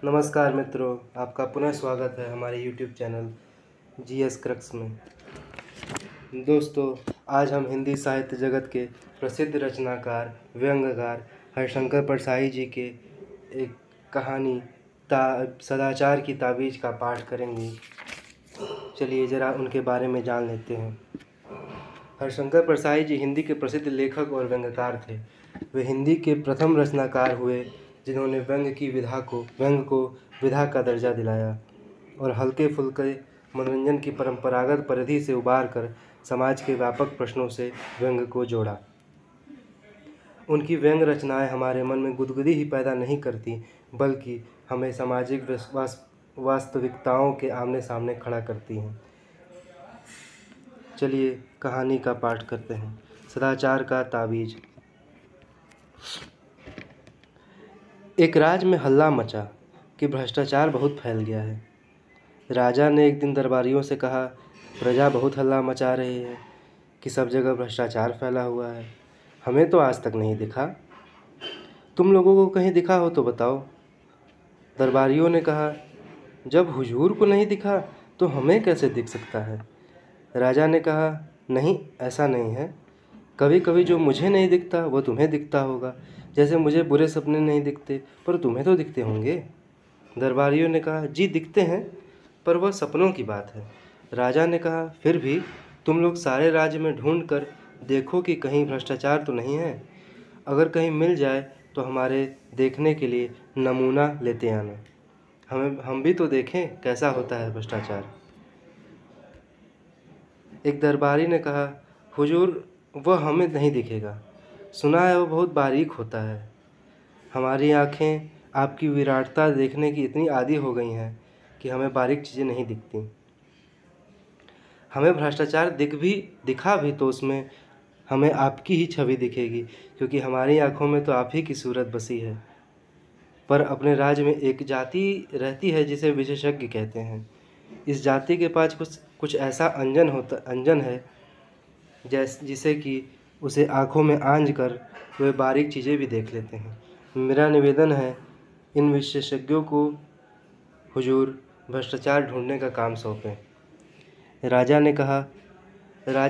नमस्कार मित्रों, आपका पुनः स्वागत है हमारे YouTube चैनल GS क्रक्स में। दोस्तों, आज हम हिंदी साहित्य जगत के प्रसिद्ध रचनाकार व्यंग्यकार हरिशंकर परसाई जी के एक कहानी सदाचार की ताबीज़ का पाठ करेंगे। चलिए ज़रा उनके बारे में जान लेते हैं। हरिशंकर परसाई जी हिंदी के प्रसिद्ध लेखक और व्यंग्यकार थे। वे हिंदी के प्रथम रचनाकार हुए जिन्होंने व्यंग्य को विधा का दर्जा दिलाया और हल्के फुल्के मनोरंजन की परंपरागत परिधि से उबार कर समाज के व्यापक प्रश्नों से व्यंग्य को जोड़ा। उनकी व्यंग्य रचनाएं हमारे मन में गुदगुदी ही पैदा नहीं करती, बल्कि हमें सामाजिक वास्तविकताओं के आमने सामने खड़ा करती हैं। चलिए कहानी का पाठ करते हैं। सदाचार का ताबीज। एक राज्य में हल्ला मचा कि भ्रष्टाचार बहुत फैल गया है। राजा ने एक दिन दरबारियों से कहा, प्रजा बहुत हल्ला मचा रही है कि सब जगह भ्रष्टाचार फैला हुआ है। हमें तो आज तक नहीं दिखा। तुम लोगों को कहीं दिखा हो तो बताओ। दरबारियों ने कहा, जब हुजूर को नहीं दिखा तो हमें कैसे दिख सकता है। राजा ने कहा, नहीं, ऐसा नहीं है। कभी कभी जो मुझे नहीं दिखता वो तुम्हें दिखता होगा, जैसे मुझे बुरे सपने नहीं दिखते पर तुम्हें तो दिखते होंगे। दरबारियों ने कहा, जी दिखते हैं, पर वह सपनों की बात है। राजा ने कहा, फिर भी तुम लोग सारे राज्य में ढूंढ कर देखो कि कहीं भ्रष्टाचार तो नहीं है। अगर कहीं मिल जाए तो हमारे देखने के लिए नमूना लेते आना, हम भी तो देखें कैसा होता है भ्रष्टाचार। एक दरबारी ने कहा, हुजूर, वह हमें नहीं दिखेगा। सुना है वो बहुत बारीक होता है। हमारी आँखें आपकी विराटता देखने की इतनी आदी हो गई हैं कि हमें बारीक चीज़ें नहीं दिखती। हमें भ्रष्टाचार दिखा भी तो उसमें हमें आपकी ही छवि दिखेगी, क्योंकि हमारी आँखों में तो आप ही की सूरत बसी है। पर अपने राज्य में एक जाति रहती है जिसे विशेषज्ञ कहते हैं। इस जाति के पास कुछ ऐसा अंजन है जिसे कि उसे आँखों में आंज कर वे बारीक चीज़ें भी देख लेते हैं। मेरा निवेदन है, इन विशेषज्ञों को हुजूर भ्रष्टाचार ढूंढने का काम सौंपें। राजा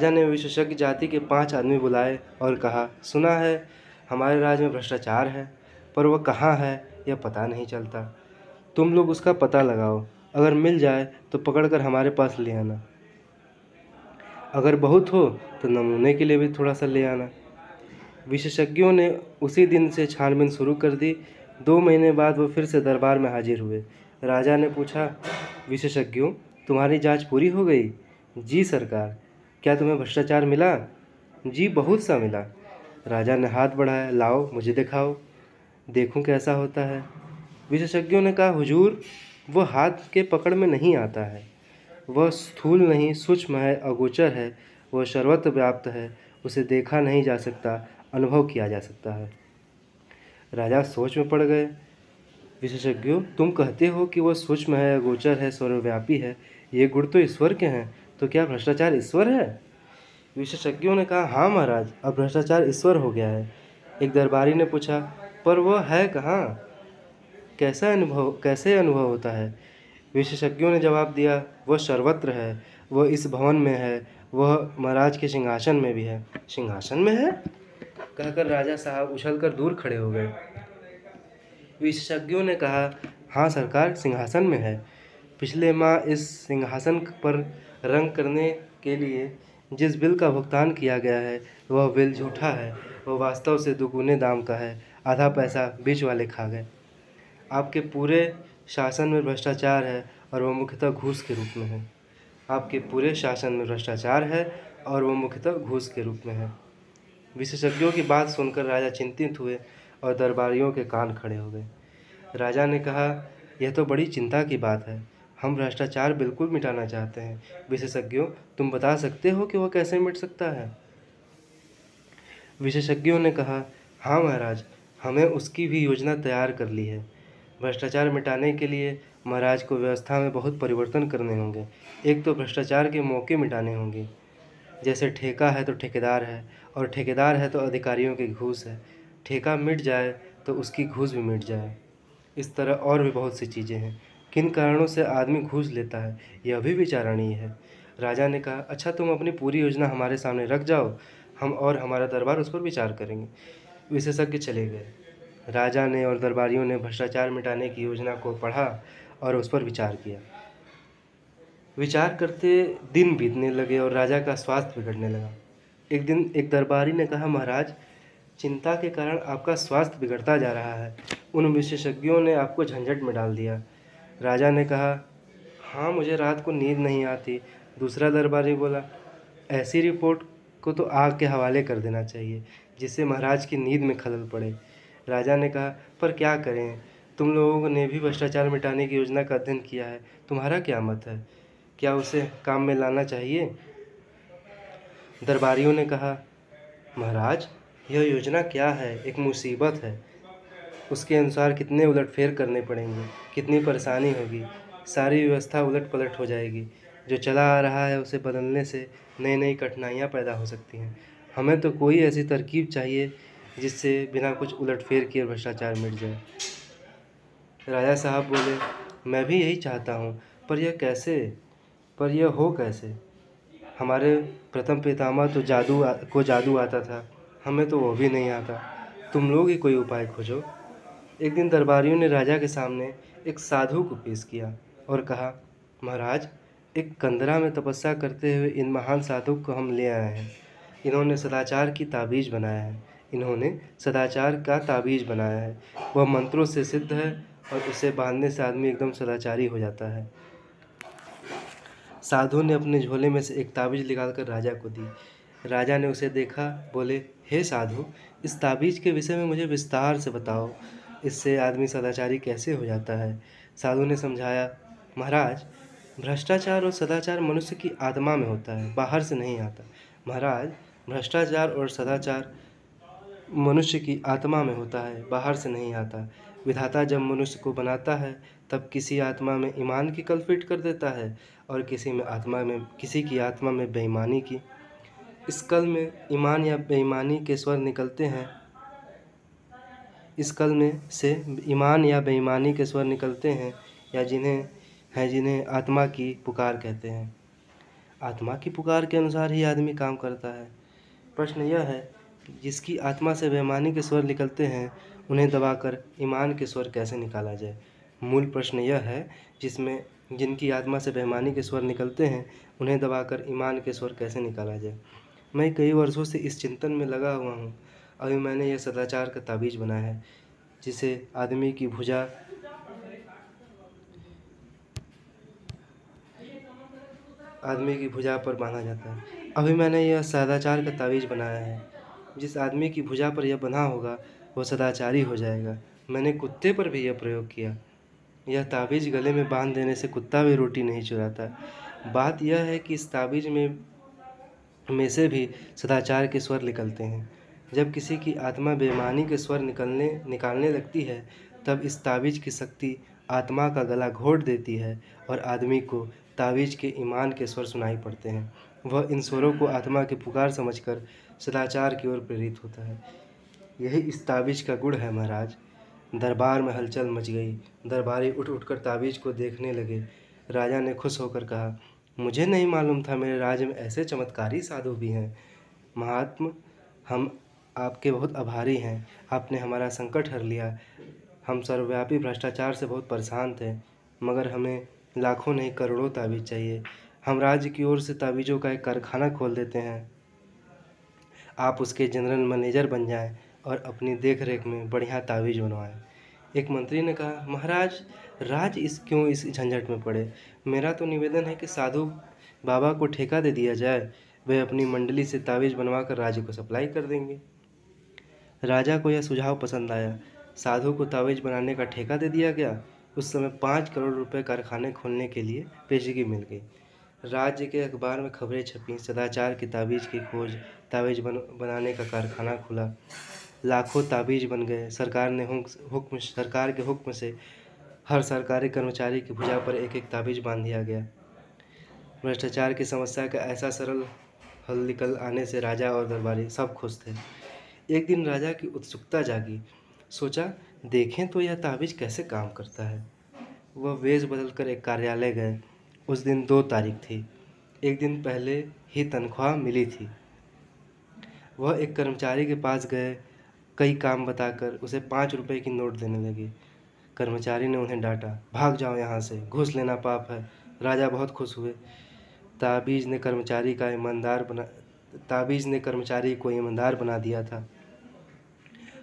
ने विशेषज्ञ जाति के 5 आदमी बुलाए और कहा, सुना है हमारे राज्य में भ्रष्टाचार है, पर वह कहाँ है यह पता नहीं चलता। तुम लोग उसका पता लगाओ। अगर मिल जाए तो पकड़कर हमारे पास ले आना। अगर बहुत हो तो नमूने के लिए भी थोड़ा सा ले आना। विशेषज्ञों ने उसी दिन से छानबीन शुरू कर दी। 2 महीने बाद वो फिर से दरबार में हाजिर हुए। राजा ने पूछा, विशेषज्ञों, तुम्हारी जांच पूरी हो गई? जी सरकार। क्या तुम्हें भ्रष्टाचार मिला? जी, बहुत सा मिला। राजा ने हाथ बढ़ाया, लाओ मुझे दिखाओ, देखूं कैसा होता है। विशेषज्ञों ने कहा, हुजूर, वह हाथ के पकड़ में नहीं आता है। वह स्थूल नहीं, सूक्ष्म है, अगोचर है। वह सर्वत्र व्याप्त है। उसे देखा नहीं जा सकता, अनुभव किया जा सकता है। राजा सोच में पड़ गए। विशेषज्ञों, तुम कहते हो कि वह सूक्ष्म है, अगोचर है, सर्वव्यापी है। ये गुण तो ईश्वर के हैं, तो क्या भ्रष्टाचार ईश्वर है? विशेषज्ञों ने कहा, हाँ महाराज, अब भ्रष्टाचार ईश्वर हो गया है। एक दरबारी ने पूछा, पर वह है कहाँ? कैसे अनुभव होता है? विशेषज्ञों ने जवाब दिया, वह सर्वत्र है। वह इस भवन में है। वह महाराज के सिंहासन में भी है। सिंहासन में है? कहकर राजा साहब उछलकर दूर खड़े हो गए। विशेषज्ञों ने कहा, हाँ सरकार, सिंहासन में है। पिछले माह इस सिंहासन पर रंग करने के लिए जिस बिल का भुगतान किया गया है वह बिल झूठा है। वह वास्तव से दुगुने दाम का है। आधा पैसा बीच वाले खा गए। आपके पूरे शासन में भ्रष्टाचार है और वह मुख्यतः घूस के रूप में है। आपके पूरे शासन में भ्रष्टाचार है और वह मुख्यतः घूस के रूप में है। विशेषज्ञों की बात सुनकर राजा चिंतित हुए और दरबारियों के कान खड़े हो गए। राजा ने कहा, यह तो बड़ी चिंता की बात है। हम भ्रष्टाचार बिल्कुल मिटाना चाहते हैं। विशेषज्ञों, तुम बता सकते हो कि वह कैसे मिट सकता है? विशेषज्ञों ने कहा, हाँ महाराज, हमने उसकी भी योजना तैयार कर ली है। भ्रष्टाचार मिटाने के लिए महाराज को व्यवस्था में बहुत परिवर्तन करने होंगे। एक तो भ्रष्टाचार के मौके मिटाने होंगे, जैसे ठेका है तो ठेकेदार है, और ठेकेदार है तो अधिकारियों की घूस है। ठेका मिट जाए तो उसकी घूस भी मिट जाए। इस तरह और भी बहुत सी चीज़ें हैं। किन कारणों से आदमी घूस लेता है, यह भी विचारणीय है। राजा ने कहा, अच्छा तुम अपनी पूरी योजना हमारे सामने रख जाओ, हम और हमारा दरबार उस पर विचार करेंगे। विशेषज्ञ चले गए। राजा ने और दरबारियों ने भ्रष्टाचार मिटाने की योजना को पढ़ा और उस पर विचार किया। विचार करते दिन बीतने लगे और राजा का स्वास्थ्य बिगड़ने लगा। एक दिन एक दरबारी ने कहा, महाराज, चिंता के कारण आपका स्वास्थ्य बिगड़ता जा रहा है। उन विशेषज्ञों ने आपको झंझट में डाल दिया। राजा ने कहा, हाँ, मुझे रात को नींद नहीं आती। दूसरा दरबारी बोला, ऐसी रिपोर्ट को तो आग के हवाले कर देना चाहिए, जिससे महाराज की नींद में खलल पड़े। राजा ने कहा, पर क्या करें, तुम लोगों ने भी भ्रष्टाचार मिटाने की योजना का अध्ययन किया है, तुम्हारा क्या मत है? क्या उसे काम में लाना चाहिए? दरबारियों ने कहा, महाराज, यह योजना क्या है, एक मुसीबत है। उसके अनुसार कितने उलटफेर करने पड़ेंगे, कितनी परेशानी होगी, सारी व्यवस्था उलट पलट हो जाएगी। जो चला आ रहा है उसे बदलने से नई नई कठिनाइयाँ पैदा हो सकती हैं। हमें तो कोई ऐसी तरकीब चाहिए जिससे बिना कुछ उलटफेर किए भ्रष्टाचार मिट जाए। राजा साहब बोले, मैं भी यही चाहता हूँ, पर यह हो कैसे? हमारे प्रथम पितामह तो जादू आता था, हमें तो वो भी नहीं आता। तुम लोग ही कोई उपाय खोजो। एक दिन दरबारियों ने राजा के सामने एक साधु को पेश किया और कहा, महाराज, एक कंदरा में तपस्या करते हुए इन महान साधु को हम ले आए हैं। इन्होंने सदाचार का ताबीज़ बनाया है। वह मंत्रों से सिद्ध है और उसे बांधने से आदमी एकदम सदाचारी हो जाता है। साधु ने अपने झोले में से एक ताबीज़ निकालकर राजा को दी। राजा ने उसे देखा, बोले, हे साधु, इस ताबीज़ के विषय में मुझे विस्तार से बताओ। इससे आदमी सदाचारी कैसे हो जाता है? साधु ने समझाया, महाराज, भ्रष्टाचार और सदाचार मनुष्य की आत्मा में होता है, बाहर से नहीं आता। महाराज, भ्रष्टाचार और सदाचार मनुष्य की आत्मा में होता है, बाहर से नहीं आता। विधाता जब मनुष्य को बनाता है तब किसी आत्मा में ईमान की कल फिट कर देता है और किसी की आत्मा में बेईमानी की। इस कल में ईमान या बेईमानी के स्वर निकलते हैं इस कल में से ईमान या बेईमानी के स्वर निकलते हैं या जिन्हें आत्मा की पुकार कहते हैं। आत्मा की पुकार के अनुसार ही आदमी काम करता है। प्रश्न यह है कि जिसकी आत्मा से बेईमानी के स्वर निकलते हैं उन्हें दबाकर ईमान के स्वर कैसे निकाला जाए? मूल प्रश्न यह है जिनकी आत्मा से बेईमानी के स्वर निकलते हैं उन्हें दबाकर ईमान के स्वर कैसे निकाला जाए। मैं कई वर्षों से इस चिंतन में लगा हुआ हूँ। अभी मैंने यह सदाचार का ताबीज़ बनाया है, जिसे आदमी की भुजा पर बांधा जाता है। अभी मैंने यह सदाचार का ताबीज़ बनाया है। जिस आदमी की भुजा पर यह बंधा होगा वह सदाचारी हो जाएगा। मैंने कुत्ते पर भी यह प्रयोग किया। यह ताबीज़ गले में बांध देने से कुत्ता भी रोटी नहीं चुराता। बात यह है कि इस ताबीज़ में से भी सदाचार के स्वर निकलते हैं। जब किसी की आत्मा बेईमानी के स्वर निकालने लगती है तब इस ताबीज़ की शक्ति आत्मा का गला घोट देती है और आदमी को ताबीज़ के ईमान के स्वर सुनाई पड़ते हैं। वह इन स्वरों को आत्मा की पुकार समझकर सदाचार की ओर प्रेरित होता है। यही इस ताबीज़ का गुण है महाराज। दरबार में हलचल मच गई। दरबारी उठ उठकर ताबीज़ को देखने लगे। राजा ने खुश होकर कहा, मुझे नहीं मालूम था मेरे राज्य में ऐसे चमत्कारी साधु भी हैं। महात्मा, हम आपके बहुत आभारी हैं। आपने हमारा संकट हर लिया। हम सर्वव्यापी भ्रष्टाचार से बहुत परेशान थे, मगर हमें लाखों नहीं करोड़ों ताबीज़ चाहिए। हम राज्य की ओर से ताबीज़ों का एक कारखाना खोल देते हैं। आप उसके जनरल मैनेजर बन जाएं और अपनी देख रेख में बढ़िया ताबीज़ बनवाएं। एक मंत्री ने कहा, महाराज, क्यों इस झंझट में पड़े? मेरा तो निवेदन है कि साधु बाबा को ठेका दे दिया जाए। वे अपनी मंडली से ताबीज़ बनवाकर राज्य को सप्लाई कर देंगे। राजा को यह सुझाव पसंद आया। साधु को ताबीज़ बनाने का ठेका दे दिया गया। उस समय 5 करोड़ रुपए कारखाने खोलने के लिए पेशगी मिल गई। राज्य के अखबार में खबरें छपीं, सदाचार की ताबीज़ की खोज, ताबीज़ बनाने का कारखाना खुला। लाखों ताबीज़ बन गए। सरकार के हुक्म से हर सरकारी कर्मचारी की भुजा पर एक एक ताबीज़ बांध दिया गया। भ्रष्टाचार की समस्या का ऐसा सरल हल निकल आने से राजा और दरबारी सब खुश थे। एक दिन राजा की उत्सुकता जागी। सोचा देखें तो यह ताबीज़ कैसे काम करता है। वह वेश बदलकर एक कार्यालय गए। उस दिन 2 तारीख थी। एक दिन पहले ही तनख्वाह मिली थी। वह एक कर्मचारी के पास गए, कई काम बताकर उसे 5 रुपए की नोट देने लगे। कर्मचारी ने उन्हें डाँटा, "भाग जाओ यहाँ से, घूस लेना पाप है।" राजा बहुत खुश हुए। ताबीज़ ने कर्मचारी को ईमानदार बना दिया था।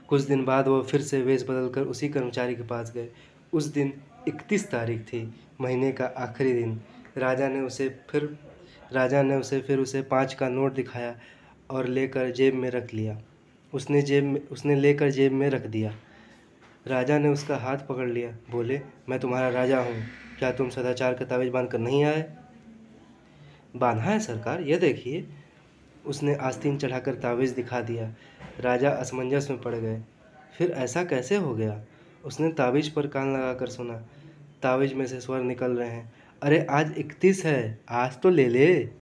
कुछ दिन बाद वह फिर से वेश बदलकर उसी कर्मचारी के पास गए। उस दिन 31 तारीख थी, महीने का आखिरी दिन। राजा ने उसे फिर 5 का नोट दिखाया और लेकर जेब में रख लिया। उसने लेकर जेब में रख दिया। राजा ने उसका हाथ पकड़ लिया, बोले, "मैं तुम्हारा राजा हूँ, क्या तुम सदाचार का ताबीज़ बांधकर नहीं आए?" "बाँधा है सरकार, यह देखिए।" उसने आस्तीन चढ़ाकर ताबीज़ दिखा दिया। राजा असमंजस में पड़ गए। फिर ऐसा कैसे हो गया? उसने ताबीज़ पर कान लगाकर सुना। ताबीज़ में से स्वर निकल रहे हैं, "अरे आज 31 है, आज तो ले ले।"